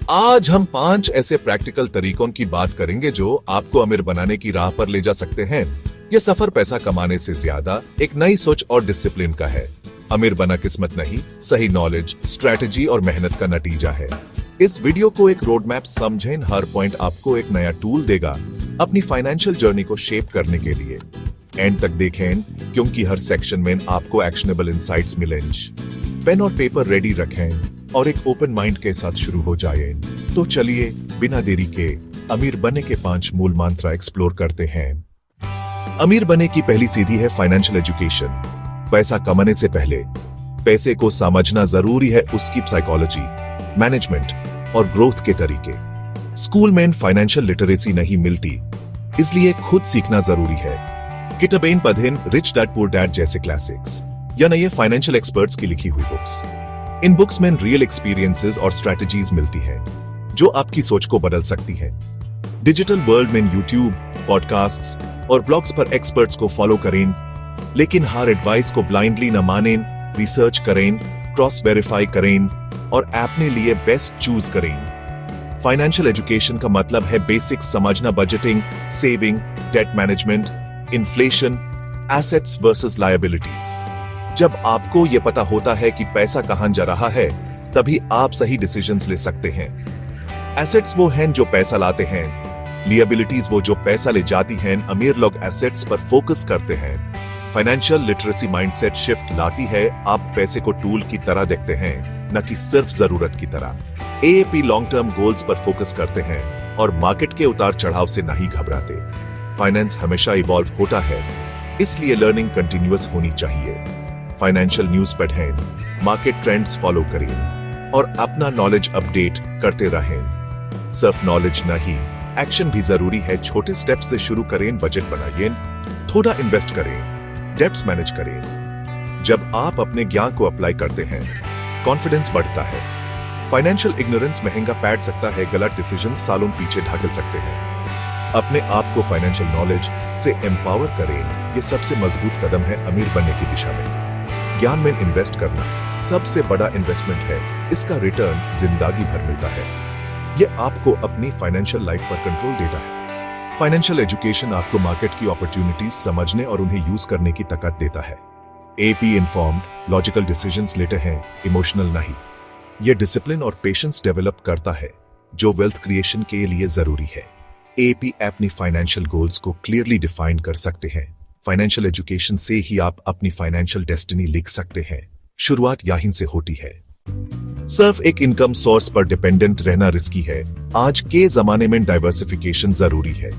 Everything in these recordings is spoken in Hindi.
आज हम 5 ऐसे प्रैक्टिकल तरीकों की बात करेंगे जो आपको अमीर बनाने की राह पर ले जा सकते हैं। यह सफर पैसा कमाने से ज्यादा एक नई सोच और डिसिप्लिन का है। अमीर बना किस्मत नहीं, सही नॉलेज, स्ट्रैटेजी और मेहनत का नतीजा है। इस वीडियो को एक रोड मैप समझें। हर पॉइंट आपको एक नया टूल देगा अपनी फाइनेंशियल जर्नी को शेप करने के लिए। एंड तक देखें क्योंकि हर सेक्शन में आपको एक्शनेबल इंसाइट्स मिलेंगे। पेन और पेपर रेडी रखें और एक ओपन माइंड के साथ शुरू हो जाए। तो चलिए बिना देरी के अमीर बनने के 5 मूल मंत्र एक्सप्लोर करते हैं। अमीर बनने की पहली सीढ़ी है फाइनेंशियल एजुकेशन। पैसा कमाने से पहले पैसे को समझना जरूरी है, उसकी साइकोलॉजी, मैनेजमेंट और ग्रोथ के तरीके। स्कूल में फाइनेंशियल लिटरेसी नहीं मिलती, इसलिए खुद सीखना जरूरी है। किताबें पढ़ें, रिच डैड पुअर डैड जैसे क्लासिक्स या नए फाइनेंशियल एक्सपर्ट्स की लिखी हुई बुक्स। इन बुक्स में रियल एक्सपीरियंसेस और स्ट्रैटेजीज मिलती हैं जो आपकी सोच को बदल सकती है। डिजिटल वर्ल्ड में यूट्यूब, पॉडकास्ट्स और ब्लॉग्स पर एक्सपर्ट्स को फॉलो करें, लेकिन हर एडवाइस को ब्लाइंडली न मानें। रिसर्च करें, क्रॉस वेरीफाई करें और अपने लिए बेस्ट चूज करें। फाइनेंशियल एजुकेशन का मतलब है बेसिक्स समझना, budgeting, saving, debt management, inflation, assets versus liabilities. जब आपको यह पता होता है कि पैसा कहां जा रहा है, तभी आप सही डिसीजंस ले सकते हैं। एसेट्स वो हैं जो पैसा लाते हैं, लिएबिलिटीज वो जो पैसा ले जाती हैं। अमीर लोग एसेट्स पर फोकस करते हैं। फाइनेंशियल लिटरेसी माइंडसेट शिफ्ट लाती है। आप पैसे को टूल की तरह देखते हैं, न कि सिर्फ जरूरत की तरह। एएपी लॉन्ग टर्म गोल्स पर फोकस करते हैं और मार्केट के उतार चढ़ाव से नहीं घबराते। फाइनेंस हमेशा इवॉल्व होता है, इसलिए लर्निंग कंटिन्यूअस होनी चाहिए। फाइनेंशियल न्यूज पढ़ें, मार्केट ट्रेंड्स फॉलो करें और अपना नॉलेज अपडेट करते रहें। सिर्फ नॉलेज नहीं, एक्शन भी जरूरी है। छोटे स्टेप से शुरू करें, बजट बनाइए, थोड़ा इन्वेस्ट करें, डेट्स मैनेज करें। जब आप अपने ज्ञान को अप्लाई करते हैं, कॉन्फिडेंस बढ़ता है। फाइनेंशियल इग्नोरेंस महंगा पड़ सकता है, गलत डिसीजंस सालों पीछे ढकेल सकते हैं। अपने आप को फाइनेंशियल नॉलेज से एम्पावर करें, यह सबसे मजबूत कदम है अमीर बनने की दिशा में। ज्ञान में इन्वेस्ट करना सबसे बड़ा इन्वेस्टमेंट है, इसका रिटर्न जिंदगी भर मिलता है। यह आपको अपनी फाइनेंशियल लाइफ पर कंट्रोल देता है। फाइनेंशियल एजुकेशन आपको मार्केट की अपॉर्चुनिटीज समझने और उन्हें यूज करने की ताकत देता है। एपी इन्फॉर्म्ड, लॉजिकल डिसीजंस लेते हैं, इमोशनल नहीं। यह डिसिप्लिन और पेशेंस डेवलप करता है जो वेल्थ क्रिएशन के लिए जरूरी है। एपी अपनी फाइनेंशियल गोल्स को क्लियरली डिफाइन कर सकते हैं। फाइनेंशियल एजुकेशन से ही आप अपनी फाइनेंशियल डेस्टिनी लिख सकते हैं। शुरुआत यहीं से होती है। सिर्फ एक इनकम सोर्स पर डिपेंडेंट रहना रिस्की है। आज के जमाने में डाइवर्सिफिकेशन जरूरी है।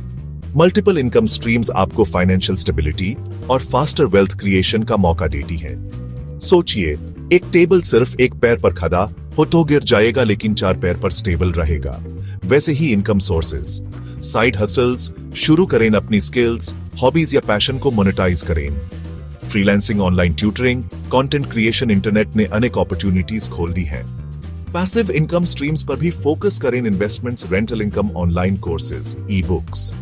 मल्टीपल इनकम स्ट्रीम्स आपको फाइनेंशियल स्टेबिलिटी और फास्टर वेल्थ क्रिएशन का मौका देती है। सोचिए, एक टेबल सिर्फ एक पैर पर खड़ा हो तो गिर जाएगा, लेकिन 4 पैर पर स्टेबल रहेगा। वैसे ही इनकम सोर्सेज, साइड हसल्स शुरू करें, अपनी स्किल्स, हॉबीज या पैशन को मोनेटाइज करें। Freelancing, online tutoring, content creation, internet ने अनेक अपॉर्चुनिटीज खोल दी हैं। पैसिव इनकम स्ट्रीम्स पर भी फोकस करें, investments, rental income, online courses, e books.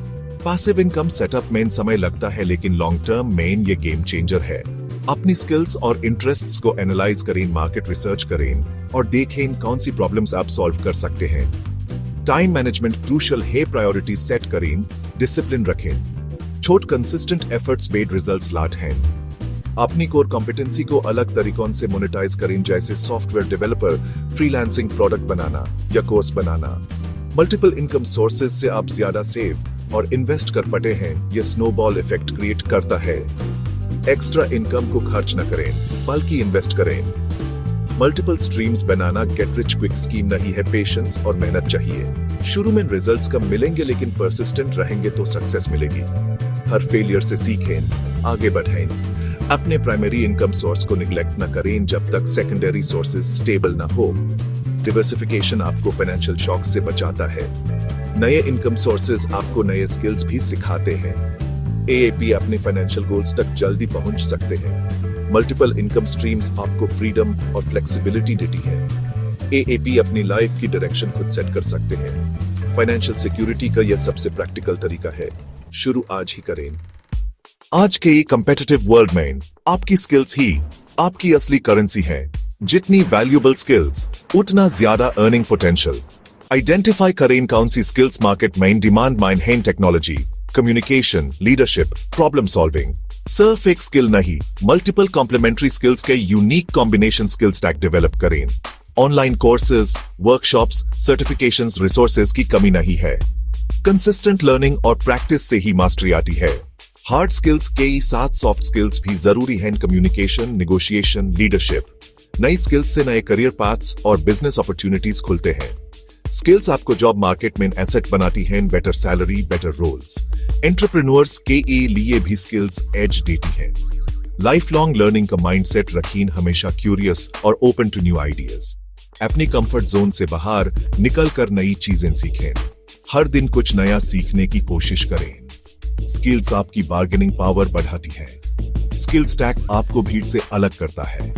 Passive income setup में समय लगता है, लेकिन लॉन्ग टर्म में ये गेम चेंजर है। अपनी स्किल्स और इंटरेस्ट्स को एनालाइज करें, मार्केट रिसर्च करें और देखें कौन सी प्रॉब्लम्स आप सॉल्व कर सकते हैं। टाइम मैनेजमेंट क्रूशियल है, प्रायोरिटी सेट करें, डिसिप्लिन रखें। छोट कंसिस्टेंट एफर्ट्स बेड रिजल्ट्स लाट हैं। अपनी कोर कॉम्पिटेंसी को अलग तरीकों से मोनेटाइज करें, जैसे सॉफ्टवेयर डेवलपर, फ्रीलांसिंग, प्रोडक्ट बनाना या कोर्स बनाना। मल्टीपल इनकम सोर्सेज से आप ज्यादा सेव और इन्वेस्ट कर पाते हैं। यह स्नोबॉल इफेक्ट क्रिएट करता है। एक्स्ट्रा इनकम को खर्च न करें, बल्कि इन्वेस्ट करें। मल्टीपल स्ट्रीम्स बनाना गेट रिच क्विक स्कीम नहीं है, पेशेंस और मेहनत चाहिए। शुरू में रिजल्ट्स कम मिलेंगे, लेकिन परसिस्टेंट रहेंगे तो सक्सेस मिलेगी। हर फेलियर से सीखें, आगे बढ़ें। अपने प्राइमरी इनकम सोर्स को निग्लेक्ट न करें जब तक सेकेंडरी सोर्सेज स्टेबल न हो। डिवर्सिफिकेशन आपको फाइनेंशियल शॉक से बचाता है। नए इनकम सोर्सेज आपको नए स्किल्स भी सिखाते हैं। एएपी अपने फाइनेंशियल गोल्स तक जल्दी पहुंच सकते हैं। मल्टीपल इनकम स्ट्रीम्स आपको फ्रीडम और फ्लेक्सिबिलिटी देती है। एएपी अपनी लाइफ की डायरेक्शन खुद सेट कर सकते हैं। फाइनेंशियल सिक्योरिटी का यह सबसे प्रैक्टिकल तरीका है। शुरू आज ही करें। आज के कॉम्पिटिटिव वर्ल्ड में आपकी स्किल्स ही आपकी असली करेंसी है। जितनी वैल्यूएबल स्किल्स, उतना ज्यादा अर्निंग पोटेंशियल। आइडेंटिफाई करें कौन सी स्किल्स मार्केट में डिमांड में हैं। Technology, communication, leadership, problem solving. सिर्फ एक स्किल नहीं, मल्टीपल कॉम्प्लीमेंट्री स्किल्स के unique combination skill stack develop करें। Online courses, workshops, certifications, resources की कमी नहीं है। कंसिस्टेंट लर्निंग और प्रैक्टिस से ही मास्टरी आती है। हार्ड स्किल्स के साथ सॉफ्ट स्किल्स भी जरूरी हैं। Communication, negotiation, leadership. नई स्किल्स से नए करियर पाथ्स और बिजनेस अपॉर्चुनिटीज खुलते हैं। स्किल्स आपको जॉब मार्केट में एसेट बनाती हैं। Better salary, better roles. Entrepreneurs के लिए भी स्किल्स एज देती हैं। लाइफ लॉन्ग लर्निंग का माइंडसेट रखीं। हमेशा क्यूरियस और ओपन टू न्यू आइडियाज। अपनी कंफर्ट जोन से बाहर निकल कर नई चीजें सीखें। हर दिन कुछ नया सीखने की कोशिश करें। स्किल्स आपकी बार्गेनिंग पावर बढ़ाती है। स्किल स्टैक आपको भीड़ से अलग करता है।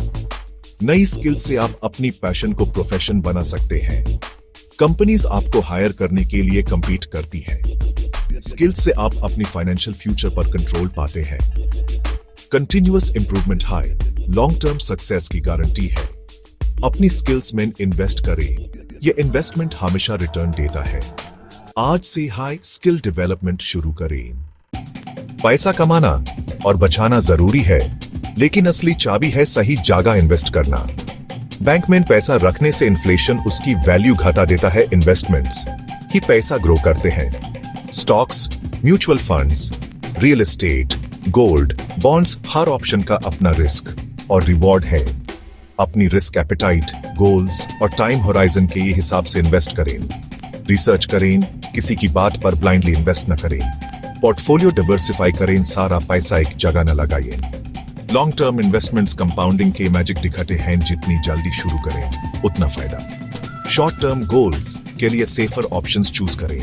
नई स्किल्स से आप अपनी पैशन को प्रोफेशन बना सकते हैं। कंपनीज आपको हायर करने के लिए compete करती हैं। स्किल्स से आप अपनी फाइनेंशियल फ्यूचर पर कंट्रोल पाते हैं। Continuous improvement high long term success की गारंटी है। अपनी स्किल्स में इन्वेस्ट करें। यह इन्वेस्टमेंट हमेशा रिटर्न देता है। आज से हाई स्किल डेवलपमेंट शुरू करें। पैसा कमाना और बचाना जरूरी है, लेकिन असली चाबी है सही जगह इन्वेस्ट करना। बैंक में पैसा रखने से इन्फ्लेशन उसकी वैल्यू घटा देता है। इन्वेस्टमेंट्स ही पैसा ग्रो करते हैं। Stocks, mutual funds, real estate, gold, bonds, हर ऑप्शन का अपना रिस्क और रिवॉर्ड है। अपनी रिस्क एपेटाइट, गोल्स और टाइम होराइजन के हिसाब से इन्वेस्ट करें। रिसर्च करें, किसी की बात पर ब्लाइंडली इन्वेस्ट न करें। पोर्टफोलियो डाइवर्सिफाई करें, सारा पैसा एक जगह न लगाइए। लॉन्ग टर्म इन्वेस्टमेंट्स कंपाउंडिंग के मैजिक दिखाते हैं। जितनी जल्दी शुरू करें उतना फायदा। शॉर्ट टर्म गोल्स के लिए सेफर ऑप्शंस चूज करें।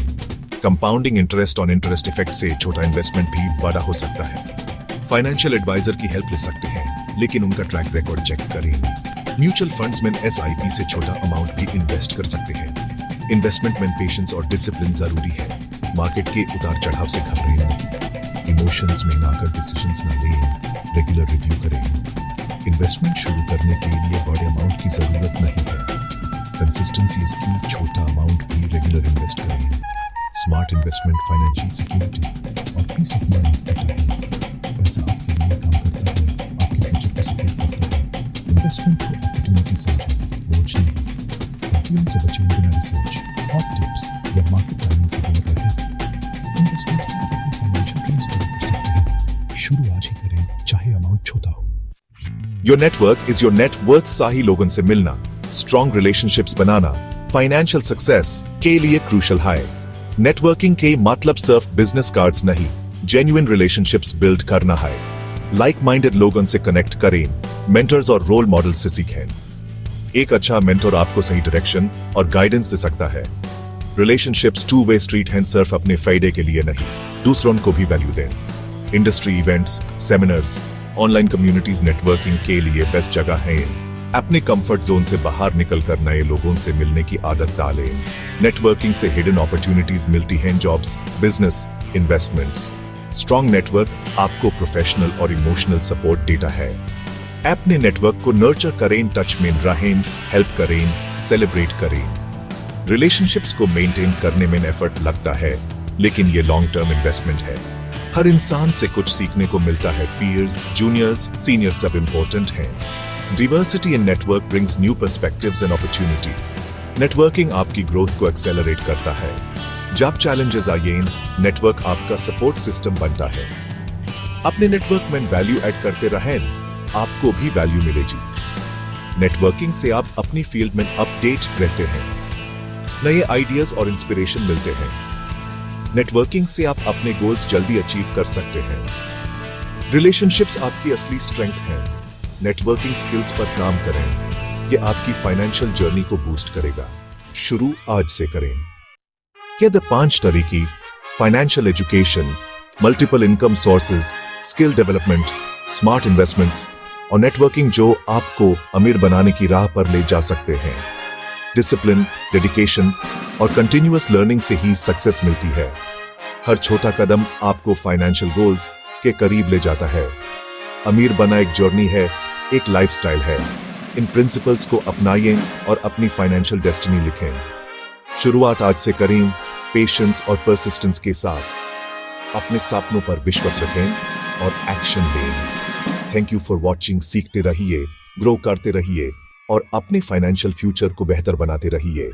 Compounding interest on interest effect से छोटा इन्वेस्टमेंट भी बड़ा हो सकता है। फाइनेंशियल एडवाइजर की हेल्प ले सकते हैं, लेकिन उनका ट्रैक रिकॉर्ड चेक करें। म्यूचुअल फंड्स में SIP से छोटा अमाउंट भी इन्वेस्ट कर सकते हैं। इन्वेस्टमेंट में पेशेंस और डिसिप्लिन जरूरी है। मार्केट के उतार चढ़ाव से घबराएं नहीं। इमोशंस में ना कर डिसीजंस न लें। रेगुलर रिव्यू करें। इन्वेस्टमेंट शुरू करने के लिए बड़े अमाउंट की जरूरत नहीं है। कंसिस्टेंसी इसकी, छोटा अमाउंट भी रेगुलर इन्वेस्ट करें। स्मार्ट इन्वेस्टमेंट फाइनेंशियल सिक्योरिटी और पीस ऑफ माइंड देता है। पैसा आपके लिए काम करता है, आपके फ्यूचर को सिक्योर करता है। इन्वेस्टमेंट को अपॉर्चुनिटी समझें, बोझ नहीं। कंफ्यूजन से बचें बिना रिसर्च, हॉट टिप्स या मार्केट टाइमिंग से दूर रहें। इन्वेस्टमेंट से आप अपने फाइनेंशियल ड्रीम्स पूरे कर सकते हैं। शुरू आज ही करें, चाहे अमाउंट छोटा हो। Your network is your net worth. सही लोगों से मिलना, स्ट्रॉन्ग रिलेशनशिप्स बनाना फाइनेंशियल सक्सेस के लिए क्रूशल है। नेटवर्किंग के मतलब सिर्फ बिजनेस कार्ड्स नहीं, जेन्युइन रिलेशनशिप्स बिल्ड करना है। लाइक माइंडेड लोगों से कनेक्ट करें। मेंटर्स और रोल मॉडल से सीखें। एक अच्छा मेंटर आपको सही डायरेक्शन और गाइडेंस दे सकता है। रिलेशनशिप्स टू वे स्ट्रीट हैं, सिर्फ अपने फायदे के लिए नहीं, दूसरों को भी वैल्यू दें। Industry events, seminars, online communities networking के लिए बेस्ट जगह है। अपने कंफर्ट जोन से बाहर निकलकर नए लोगों से मिलने की आदत डालें। नेटवर्किंग से हिडन अपॉर्चुनिटीज मिलती हैं। Jobs, business, investments. Strong network आपको प्रोफेशनल और इमोशनल सपोर्ट देता है। अपने नेटवर्क को नर्चर करें, टच में रहें, हेल्प करें, सेलिब्रेट करें। रिलेशनशिप्स को मेंटेन करने में एफर्ट लगता है, लेकिन ये लॉन्ग टर्म इन्वेस्टमेंट है। हर इंसान से कुछ सीखने को मिलता है। पीयर्स, जूनियर्स, सीनियर्स सब इंपॉर्टेंट हैं। Diversity in network brings new perspectives and opportunities. Networking आपकी ग्रोथ को एक्सेलरेट करता है। जब चैलेंजेस आए, नेटवर्क आपका सपोर्ट सिस्टम बनता है। अपने नेटवर्क में वैल्यू ऐड करते रहें, आपको भी वैल्यू मिलेगी। नेटवर्किंग से आप अपनी फील्ड में अपडेट रहते हैं। नए आइडियाज और इंस्पिरेशन मिलते हैं। नेटवर्किंग से आप अपने गोल्स जल्दी अचीव कर सकते हैं। रिलेशनशिप्स आपकी असली स्ट्रेंथ है। नेटवर्किंग स्किल्स पर काम करें, यह आपकी फाइनेंशियल जर्नी को बूस्ट करेगा। शुरू आज से करें। ये 5 तरीके financial education, multiple income sources, skill development, smart investments और नेटवर्किंग जो आपको अमीर बनाने की राह पर ले जा सकते हैं। डिसिप्लिन, डेडिकेशन और कंटिन्यूअस लर्निंग से ही सक्सेस मिलती है। हर छोटा कदम आपको फाइनेंशियल गोल्स के करीब ले जाता है। अमीर बना एक जर्नी है, एक लाइफस्टाइल है। इन प्रिंसिपल्स को अपनाइए और अपनी फाइनेंशियल डेस्टिनी लिखें। शुरुआत आज से करें, पेशेंस और परसिस्टेंस के साथ। अपने सपनों पर विश्वास रखें और एक्शन लें। Thank you for watching. सीखते रहिए, ग्रो करते रहिए और अपने फाइनेंशियल फ्यूचर को बेहतर बनाते रहिए।